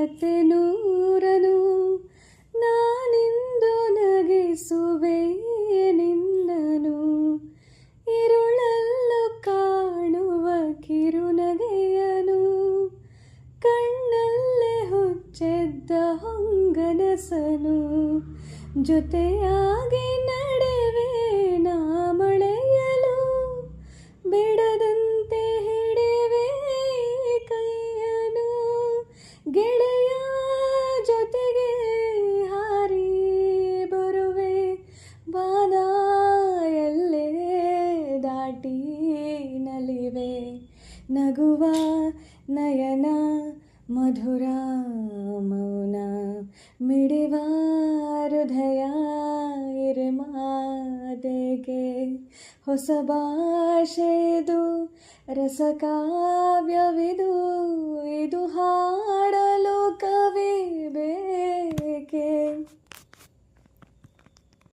ಕತೆ ನೂರನು ನಾನಿಂದು ನಗಿಸುವೆ ನಿನ್ನನು. ಇರುಳಲ್ಲೂ ಕಾಣುವ ಕಿರುನಗೆಯನು, ಕಣ್ಣಲ್ಲೇ ಹುಚ್ಚೆದ್ದ ಹೊಂಗನಸನು. ಜೊತೆಯಾಗಿ ನಡೆವೆ ನಾ ಮಳೆಯಲು, ಬಿಡದಂತೆ ಹಿಡಿವೆ ಕೈಯನು. ಗೆಳೆಯ ಜೊತೆಗೆ ಹಾರಿ ಬರುವೆ, ಬಾನ ಎಲ್ಲೇ ದಾಟಿ ನಲಿವೆ. ನಗುವ ನಯನ ಮಧುರ ಮೌನ, ಮಿಡಿವ ಹೃದಯ ಇರೆಮಾದೆಗೆ. ಹೊಸ ಭಾಷೆದು ರಸಕಾವ್ಯವಿದು, ಇದು